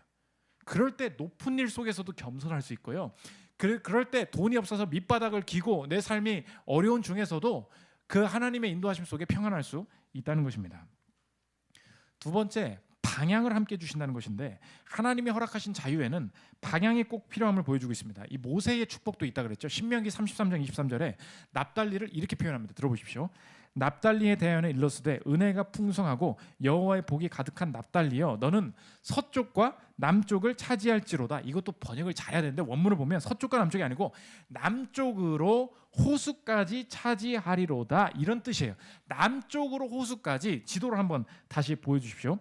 그럴 때 높은 일 속에서도 겸손할 수 있고요. 그럴 때 돈이 없어서 밑바닥을 기고 내 삶이 어려운 중에서도 그 하나님의 인도하심 속에 평안할 수 있다는 것입니다. 두 번째, 방향을 함께 주신다는 것인데 하나님이 허락하신 자유에는 방향이 꼭 필요함을 보여주고 있습니다. 이 모세의 축복도 있다 그랬죠. 신명기 33장 23절에 납달리를 이렇게 표현합니다. 들어보십시오. 납달리에 대하여 일러스되 은혜가 풍성하고 여호와의 복이 가득한 납달리여 너는 서쪽과 남쪽을 차지할지로다. 이것도 번역을 잘해야 되는데 원문을 보면 서쪽과 남쪽이 아니고 남쪽으로 호수까지 차지하리로다, 이런 뜻이에요. 남쪽으로 호수까지. 지도를 한번 다시 보여주십시오.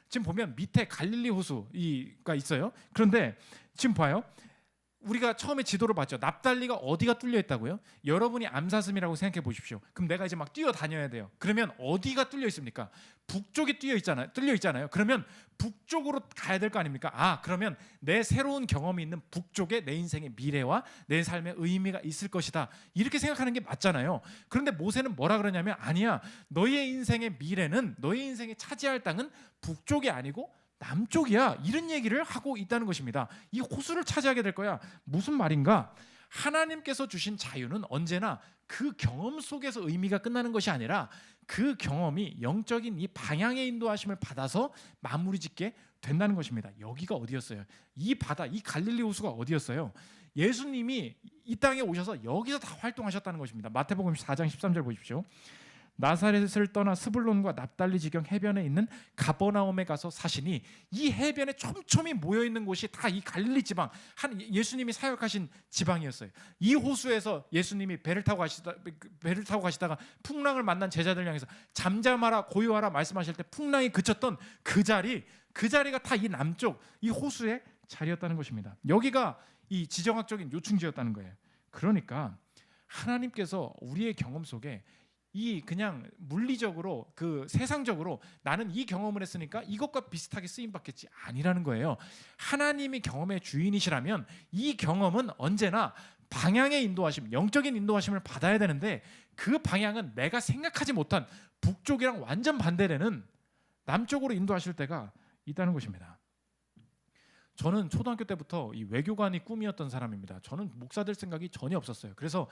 지금 보면 밑에 갈릴리 호수가 있어요. 그런데 지금 봐요. 우리가 처음에 지도를 봤죠. 납달리가 어디가 뚫려 있다고요? 여러분이 암사슴이라고 생각해 보십시오. 그럼 내가 이제 막 뛰어다녀야 돼요. 그러면 어디가 뚫려 있습니까? 북쪽이 뚫려 있잖아요. 그러면 북쪽으로 가야 될 거 아닙니까? 그러면 내 새로운 경험이 있는 북쪽에 내 인생의 미래와 내 삶의 의미가 있을 것이다. 이렇게 생각하는 게 맞잖아요. 그런데 모세는 뭐라 그러냐면 아니야. 너의 인생의 미래는, 너의 인생의 차지할 땅은 북쪽이 아니고 남쪽이야. 이런 얘기를 하고 있다는 것입니다. 이 호수를 차지하게 될 거야. 무슨 말인가? 하나님께서 주신 자유는 언제나 그 경험 속에서 의미가 끝나는 것이 아니라 그 경험이 영적인 이 방향의 인도하심을 받아서 마무리 짓게 된다는 것입니다. 여기가 어디였어요? 이 바다, 이 갈릴리 호수가 어디였어요? 예수님이 이 땅에 오셔서 여기서 다 활동하셨다는 것입니다. 마태복음 4장 13절 보십시오. 나사렛을 떠나 스불론과 납달리 지경 해변에 있는 가버나움에 가서 사시니 이 해변에 촘촘히 모여 있는 곳이 다 이 갈릴리 지방, 예수님이 사역하신 지방이었어요. 이 호수에서 예수님이 배를 타고 가시다가 풍랑을 만난 제자들 향해서 잠잠하라 고요하라 말씀하실 때 풍랑이 그쳤던 그 자리가 다 이 남쪽 이 호수의 자리였다는 것입니다. 여기가 이 지정학적인 요충지였다는 거예요. 그러니까 하나님께서 우리의 경험 속에 이 그냥 물리적으로 그 세상적으로 나는 이 경험을 했으니까 이것과 비슷하게 쓰임 받겠지 아니라는 거예요. 하나님이 경험의 주인이시라면 이 경험은 언제나 방향의 인도하심, 영적인 인도하심을 받아야 되는데 그 방향은 내가 생각하지 못한 북쪽이랑 완전 반대되는 남쪽으로 인도하실 때가 있다는 것입니다. 저는 초등학교 때부터 이 외교관이 꿈이었던 사람입니다. 저는 목사 될 생각이 전혀 없었어요. 그래서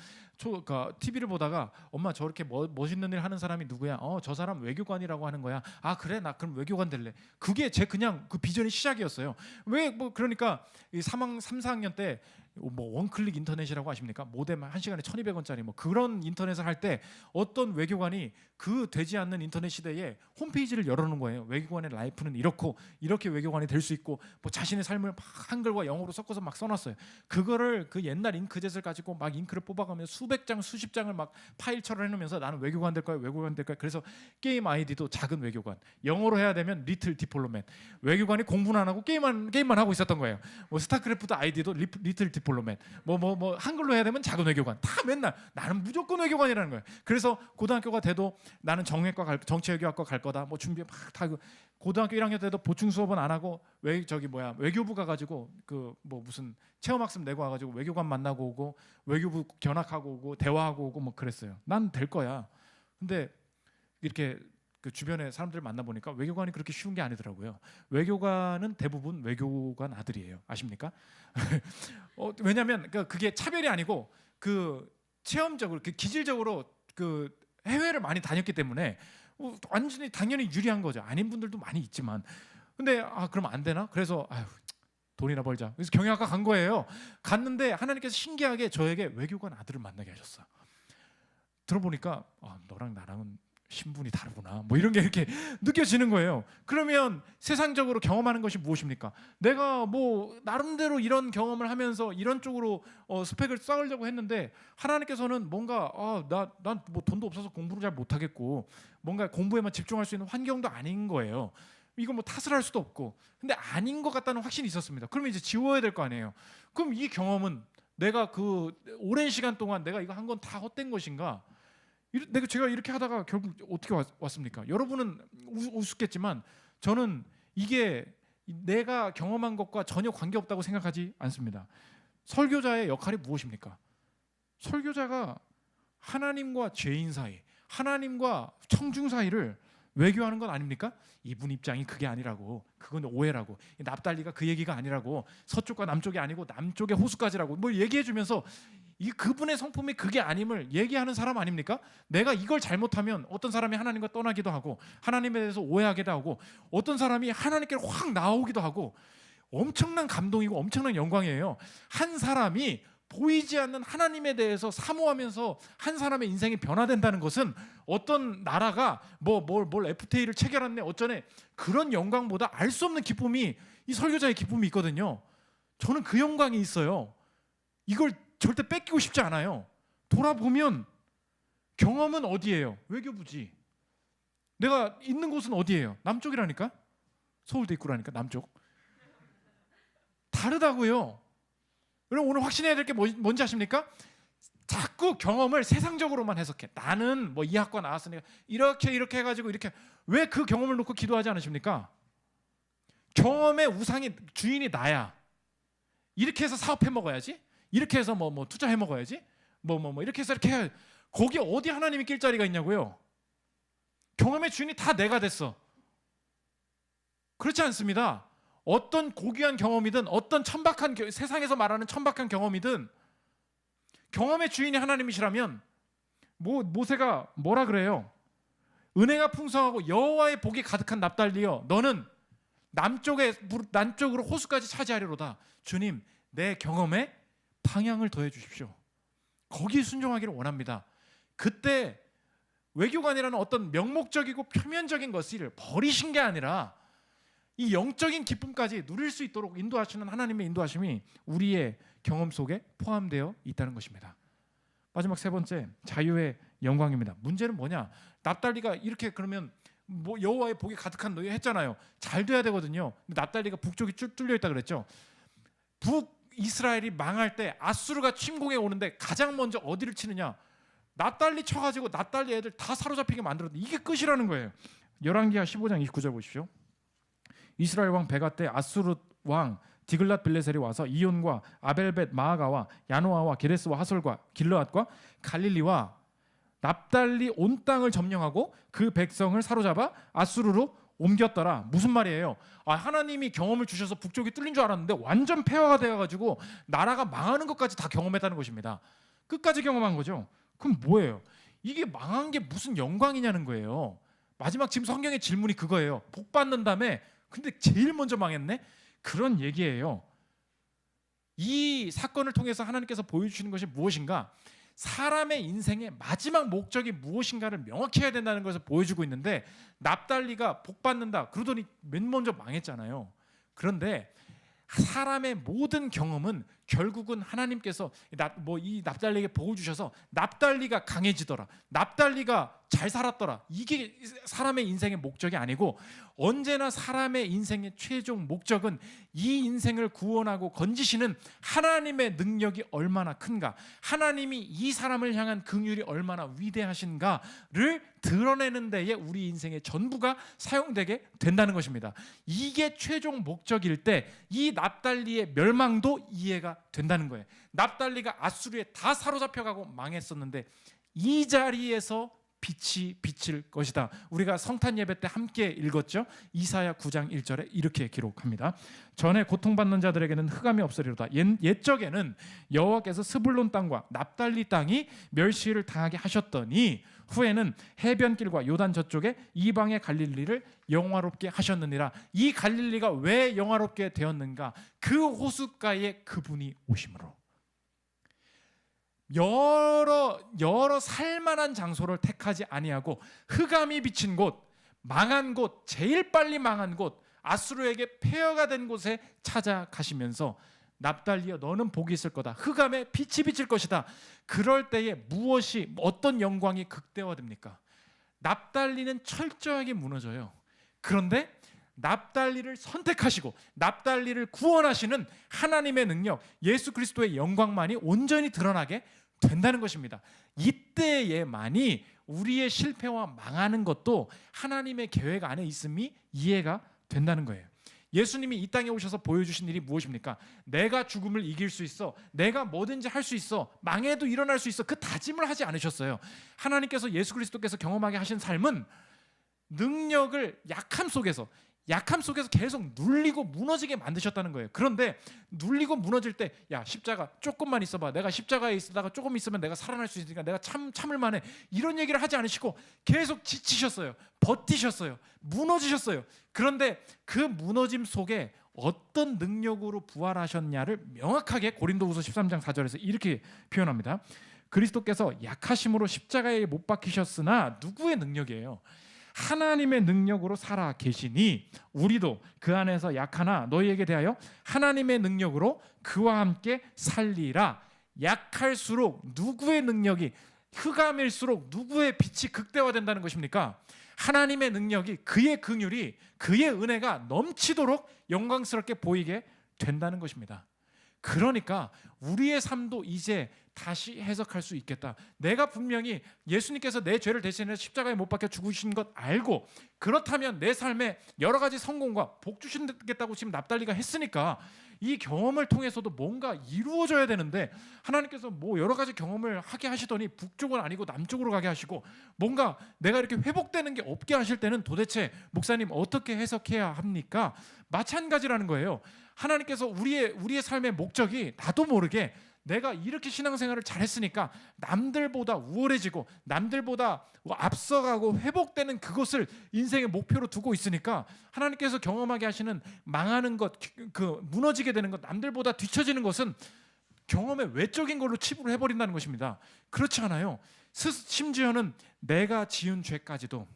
TV를 보다가 엄마 저렇게 멋있는 일 하는 사람이 누구야? 저 사람 외교관이라고 하는 거야. 그래 나 그럼 외교관 될래. 그게 제 그냥 그 비전의 시작이었어요. 그러니까 이 3, 4학년 때 뭐 원클릭 인터넷이라고 아십니까? 모뎀 1시간에 1,200원짜리 뭐 그런 인터넷을 할 때 어떤 외교관이 그 되지 않는 인터넷 시대에 홈페이지를 열어놓은 거예요. 외교관의 라이프는 이렇고 이렇게 외교관이 될 수 있고 뭐 자신의 삶을 막 한글과 영어로 섞어서 막 써놨어요. 그거를 그 옛날 잉크젯을 가지고 막 잉크를 뽑아가면서 수백 장 수십 장을 막 파일처럼 해놓으면서 나는 외교관 될 거야, 외교관 될 거야. 그래서 게임 아이디도 작은 외교관, 영어로 해야 되면 리틀 디플로맨. 외교관이 공부는 안 하고 게임만 하고 있었던 거예요. 뭐 스타크래프트 아이디도 리틀 디플로맨. 뭐 한글로 해야 되면 작은 외교관. 다 맨날 나는 무조건 외교관이라는 거예요. 그래서 고등학교가 돼도 나는 정치외교학과 갈 거다. 뭐 준비 막 다 고등학교 1학년 때도 보충 수업은 안 하고 외교부 가가지고 그 뭐 무슨 체험학습 내고 와가지고 외교관 만나고 오고 외교부 견학하고 오고 대화하고 오고 뭐 그랬어요. 난 될 거야. 근데 이렇게 그 주변에 사람들 만나보니까 외교관이 그렇게 쉬운 게 아니더라고요. 외교관은 대부분 외교관 아들이에요. 아십니까? 왜냐하면 그게 차별이 아니고 그 체험적으로 그 기질적으로 그 해외를 많이 다녔기 때문에 완전히 당연히 유리한 거죠. 아닌 분들도 많이 있지만 근데 그럼 안 되나? 그래서 돈이나 벌자. 그래서 경영학과 간 거예요. 갔는데 하나님께서 신기하게 저에게 외교관 아들을 만나게 하셨어요. 들어보니까 너랑 나랑은 신분이 다르구나. 뭐 이런 게 이렇게 느껴지는 거예요. 그러면 세상적으로 경험하는 것이 무엇입니까? 내가 뭐 나름대로 이런 경험을 하면서 이런 쪽으로 스펙을 쌓으려고 했는데 하나님께서는 뭔가 난 뭐 돈도 없어서 공부를 잘 못하겠고 뭔가 공부에만 집중할 수 있는 환경도 아닌 거예요. 이거 뭐 탓을 할 수도 없고 근데 아닌 것 같다는 확신이 있었습니다. 그러면 이제 지워야 될 거 아니에요. 그럼 이 경험은 내가 그 오랜 시간 동안 내가 이거 한 건 다 헛된 것인가? 제가 이렇게 하다가 결국 어떻게 왔습니까? 여러분은 우습겠지만 저는 이게 내가 경험한 것과 전혀 관계없다고 생각하지 않습니다. 설교자의 역할이 무엇입니까? 설교자가 하나님과 죄인 사이, 하나님과 청중 사이를 외교하는 건 아닙니까? 이분 입장이 그게 아니라고, 그건 오해라고, 납달리가 그 얘기가 아니라고, 서쪽과 남쪽이 아니고 남쪽의 호수까지라고 뭘 얘기해주면서 그분의 성품이 그게 아님을 얘기하는 사람 아닙니까? 내가 이걸 잘못하면 어떤 사람이 하나님과 떠나기도 하고 하나님에 대해서 오해하기도 하고 어떤 사람이 하나님께 확 나오기도 하고 엄청난 감동이고 엄청난 영광이에요. 한 사람이 보이지 않는 하나님에 대해서 사모하면서 한 사람의 인생이 변화된다는 것은 어떤 나라가 뭘 FTA를 체결했네 어쩌네 그런 영광보다 알 수 없는 기쁨이 이 설교자의 기쁨이 있거든요. 저는 그 영광이 있어요. 이걸 절대 뺏기고 싶지 않아요. 돌아보면 경험은 어디예요? 외교부지. 내가 있는 곳은 어디예요? 남쪽이라니까. 서울대 입구라니까 남쪽. 다르다고요. 여러분 오늘 확신해야 될 게 뭔지 아십니까? 자꾸 경험을 세상적으로만 해석해. 나는 뭐 이 학과 나왔으니까 이렇게 해가지고 이렇게 왜 그 경험을 놓고 기도하지 않으십니까? 경험의 우상이 주인이 나야. 이렇게 해서 사업해 먹어야지. 이렇게 해서 뭐 투자해 먹어야지. 뭐 이렇게 해서 이렇게 해야. 거기 어디 하나님이 낄 자리가 있냐고요. 경험의 주인이 다 내가 됐어. 그렇지 않습니다. 어떤 고귀한 경험이든 어떤 세상에서 말하는 천박한 경험이든 경험의 주인이 하나님이시라면 모세가 뭐라 그래요? 은혜가 풍성하고 여호와의 복이 가득한 납달리여 너는 남쪽으로 호수까지 차지하리로다. 주님 내 경험에 방향을 더해 주십시오. 거기에 순종하기를 원합니다. 그때 외교관이라는 어떤 명목적이고 표면적인 것을 버리신 게 아니라 이 영적인 기쁨까지 누릴 수 있도록 인도하시는 하나님의 인도하심이 우리의 경험 속에 포함되어 있다는 것입니다. 마지막 세 번째, 자유의 영광입니다. 문제는 뭐냐? 납달리가 이렇게 그러면 뭐 여호와의 복이 가득한 너희 했잖아요. 잘 돼야 되거든요. 근데 납달리가 북쪽이 뚫려 있다 그랬죠. 북이스라엘이 망할 때 아수르가 침공해 오는데 가장 먼저 어디를 치느냐? 납달리 쳐가지고 납달리 애들 다 사로잡히게 만들었는데 이게 끝이라는 거예요. 열왕기하 15장 29절 보십시오. 이스라엘 왕 베가 때 아수르 왕 디글랏 빌레셀이 와서 이온과 아벨벳 마아가와 야노아와 게레스와 하솔과 길르앗과 갈릴리와 납달리 온 땅을 점령하고 그 백성을 사로잡아 아수르로 옮겼더라. 무슨 말이에요? 하나님이 경험을 주셔서 북쪽이 뚫린 줄 알았는데 완전 폐허가 되어가지고 나라가 망하는 것까지 다 경험했다는 것입니다. 끝까지 경험한 거죠. 그럼 뭐예요? 이게 망한 게 무슨 영광이냐는 거예요. 마지막 지금 성경의 질문이 그거예요. 복 받는 다음에 근데 제일 먼저 망했네? 그런 얘기예요. 이 사건을 통해서 하나님께서 보여주시는 것이 무엇인가? 사람의 인생의 마지막 목적이 무엇인가를 명확히 해야 된다는 것을 보여주고 있는데, 납달리가 복 받는다 그러더니 맨 먼저 망했잖아요. 그런데 사람의 모든 경험은 결국은 하나님께서 이 납달리에게 복을 주셔서 납달리가 강해지더라, 납달리가 잘 살았더라, 이게 사람의 인생의 목적이 아니고, 언제나 사람의 인생의 최종 목적은 이 인생을 구원하고 건지시는 하나님의 능력이 얼마나 큰가, 하나님이 이 사람을 향한 긍휼이 얼마나 위대하신가를 드러내는 데에 우리 인생의 전부가 사용되게 된다는 것입니다. 이게 최종 목적일 때 이 납달리의 멸망도 이해가 된다는 거예요. 납달리가 아수르에 다 사로잡혀가고 망했었는데 이 자리에서 빛이 비칠 것이다. 우리가 성탄 예배 때 함께 읽었죠. 이사야 9장 1절에 이렇게 기록합니다. 전에 고통받는 자들에게는 흑암이 없으리로다. 옛적에는 여호와께서 스불론 땅과 납달리 땅이 멸시를 당하게 하셨더니 후에는 해변길과 요단 저쪽에 이방의 갈릴리를 영화롭게 하셨느니라. 이 갈릴리가 왜 영화롭게 되었는가? 그 호숫가에 그분이 오심으로. 여러 살만한 장소를 택하지 아니하고 흑암이 비친 곳, 망한 곳, 제일 빨리 망한 곳, 아수르에게 폐허가 된 곳에 찾아가시면서 납달리여 너는 복이 있을 거다. 흑암에 빛이 비칠 것이다. 그럴 때에 어떤 영광이 극대화됩니까? 납달리는 철저하게 무너져요. 그런데 납달리를 선택하시고 납달리를 구원하시는 하나님의 능력, 예수 그리스도의 영광만이 온전히 드러나게 된다는 것입니다. 이때에만이 우리의 실패와 망하는 것도 하나님의 계획 안에 있음이 이해가 된다는 거예요. 예수님이 이 땅에 오셔서 보여주신 일이 무엇입니까? 내가 죽음을 이길 수 있어, 내가 뭐든지 할 수 있어, 망해도 일어날 수 있어, 그 다짐을 하지 않으셨어요. 하나님께서, 예수 그리스도께서 경험하게 하신 삶은 능력을 약함 속에서 계속 눌리고 무너지게 만드셨다는 거예요. 그런데 눌리고 무너질 때, 야, 십자가 조금만 있어봐, 내가 십자가에 있다가 조금 있으면 내가 살아날 수 있으니까 내가 참을 만해, 이런 얘기를 하지 않으시고 계속 지치셨어요. 버티셨어요. 무너지셨어요. 그런데 그 무너짐 속에 어떤 능력으로 부활하셨냐를 명확하게 고린도후서 13장 4절에서 이렇게 표현합니다. 그리스도께서 약하심으로 십자가에 못 박히셨으나 누구의 능력이에요? 하나님의 능력으로 살아 계시니 우리도 그 안에서 약하나 너희에게 대하여 하나님의 능력으로 그와 함께 살리라. 약할수록 누구의 능력이, 흑암일수록 누구의 빛이 극대화된다는 것입니까? 하나님의 능력이, 그의 긍휼이, 그의 은혜가 넘치도록 영광스럽게 보이게 된다는 것입니다. 그러니까 우리의 삶도 이제 다시 해석할 수 있겠다. 내가 분명히 예수님께서 내 죄를 대신해서 십자가에 못 박혀 죽으신 것 알고, 그렇다면 내 삶에 여러 가지 성공과 복 주시겠다고 지금 납달리가 했으니까 이 경험을 통해서도 뭔가 이루어져야 되는데, 하나님께서 뭐 여러 가지 경험을 하게 하시더니 북쪽은 아니고 남쪽으로 가게 하시고, 뭔가 내가 이렇게 회복되는 게 없게 하실 때는 도대체 목사님 어떻게 해석해야 합니까? 마찬가지라는 거예요. 하나님께서 우리의 삶의 목적이 나도 모르게 내가 이렇게 신앙생활을 잘했으니까 남들보다 우월해지고 남들보다 앞서가고 회복되는 그것을 인생의 목표로 두고 있으니까, 하나님께서 경험하게 하시는 망하는 것, 그 무너지게 되는 것, 남들보다 뒤처지는 것은 경험의 외적인 걸로 치부를 해버린다는 것입니다. 그렇지 않아요. 심지어는 내가 지은 죄까지도,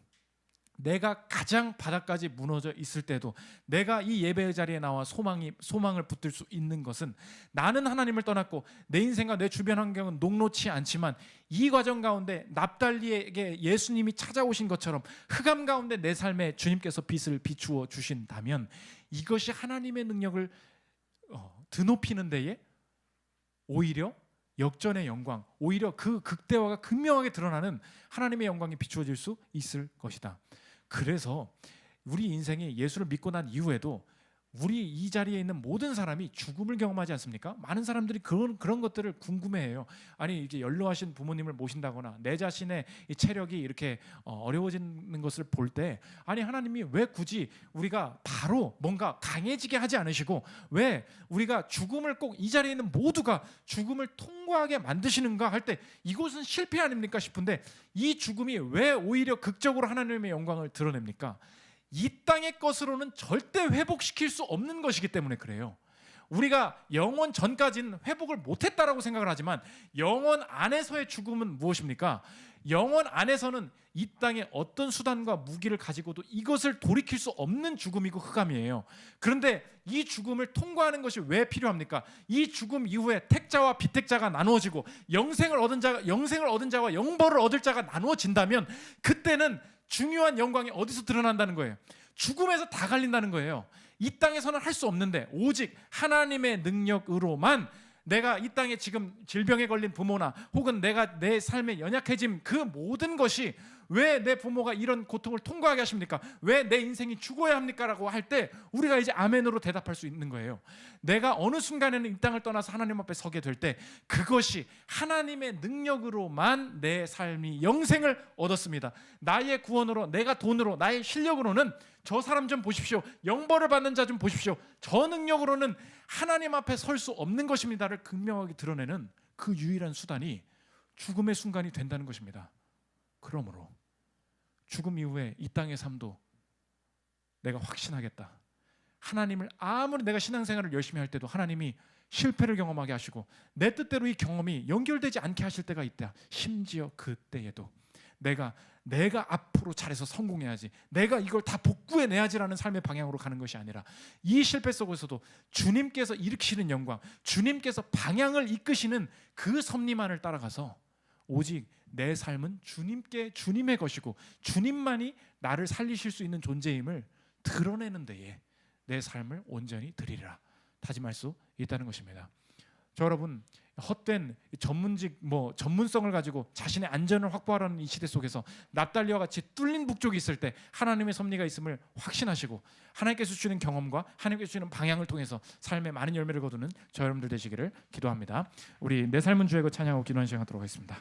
내가 가장 바닥까지 무너져 있을 때도 내가 이 예배의 자리에 나와 소망을 붙들 수 있는 것은, 나는 하나님을 떠났고 내 인생과 내 주변 환경은 녹록치 않지만 이 과정 가운데 납달리에게 예수님이 찾아오신 것처럼 흑암 가운데 내 삶에 주님께서 빛을 비추어 주신다면, 이것이 하나님의 능력을 드높이는 데에 오히려 역전의 영광, 오히려 그 극대화가 극명하게 드러나는 하나님의 영광이 비추어질 수 있을 것이다. 그래서 우리 인생이 예수를 믿고 난 이후에도 우리 이 자리에 있는 모든 사람이 죽음을 경험하지 않습니까? 많은 사람들이 그런 것들을 궁금해해요. 아니, 이제 연로하신 부모님을 모신다거나 내 자신의 이 체력이 이렇게 어려워지는 것을 볼 때, 아니, 하나님이 왜 굳이 우리가 바로 뭔가 강해지게 하지 않으시고 왜 우리가 죽음을 꼭 이 자리에 있는 모두가 죽음을 통과하게 만드시는가 할 때, 이것은 실패 아닙니까 싶은데, 이 죽음이 왜 오히려 극적으로 하나님의 영광을 드러냅니까? 이 땅의 것으로는 절대 회복시킬 수 없는 것이기 때문에 그래요. 우리가 영원 전까지는 회복을 못했다라고 생각을 하지만 영원 안에서의 죽음은 무엇입니까? 영원 안에서는 이 땅에 어떤 수단과 무기를 가지고도 이것을 돌이킬 수 없는 죽음이고 흑암이에요. 그런데 이 죽음을 통과하는 것이 왜 필요합니까? 이 죽음 이후에 택자와 비택자가 나누어지고 영생을 얻은 자와 영벌을 얻을 자가 나누어진다면 그때는 중요한 영광이 어디서 드러난다는 거예요? 죽음에서 다 갈린다는 거예요. 이 땅에서는 할 수 없는데 오직 하나님의 능력으로만 내가 이 땅에 지금 질병에 걸린 부모나 혹은 내가 내 삶에 연약해짐 그 모든 것이 왜 내 부모가 이런 고통을 통과하게 하십니까? 왜 내 인생이 죽어야 합니까? 라고 할 때 우리가 이제 아멘으로 대답할 수 있는 거예요. 내가 어느 순간에는 이 땅을 떠나서 하나님 앞에 서게 될 때 그것이 하나님의 능력으로만 내 삶이 영생을 얻었습니다. 나의 구원으로 내가 돈으로 나의 실력으로는 저 사람 좀 보십시오. 영벌을 받는 자 좀 보십시오. 저 능력으로는 하나님 앞에 설 수 없는 것입니다를 극명하게 드러내는 그 유일한 수단이 죽음의 순간이 된다는 것입니다. 그러므로 죽음 이후에 이 땅의 삶도 내가 확신하겠다. 하나님을 아무리 내가 신앙생활을 열심히 할 때도 하나님이 실패를 경험하게 하시고 내 뜻대로 이 경험이 연결되지 않게 하실 때가 있다. 심지어 그때에도 내가 앞으로 잘해서 성공해야지, 내가 이걸 다 복구해내야지라는 삶의 방향으로 가는 것이 아니라 이 실패 속에서도 주님께서 일으키시는 영광, 주님께서 방향을 이끄시는 그 섭리만을 따라가서 오직 내 삶은 주님의 것이고 주님만이 나를 살리실 수 있는 존재임을 드러내는 데에 내 삶을 온전히 드리리라 다짐할 수 있다는 것입니다. 저 여러분, 헛된 전문성을 가지고 자신의 안전을 확보하라는 이 시대 속에서 납달리와 같이 뚫린 북쪽이 있을 때 하나님의 섭리가 있음을 확신하시고 하나님께서 주시는 경험과 하나님께서 주시는 방향을 통해서 삶의 많은 열매를 거두는 저 여러분들 되시기를 기도합니다. 우리 내 삶은 주의 것 찬양하고 기도하는 시간 갖도록 하겠습니다.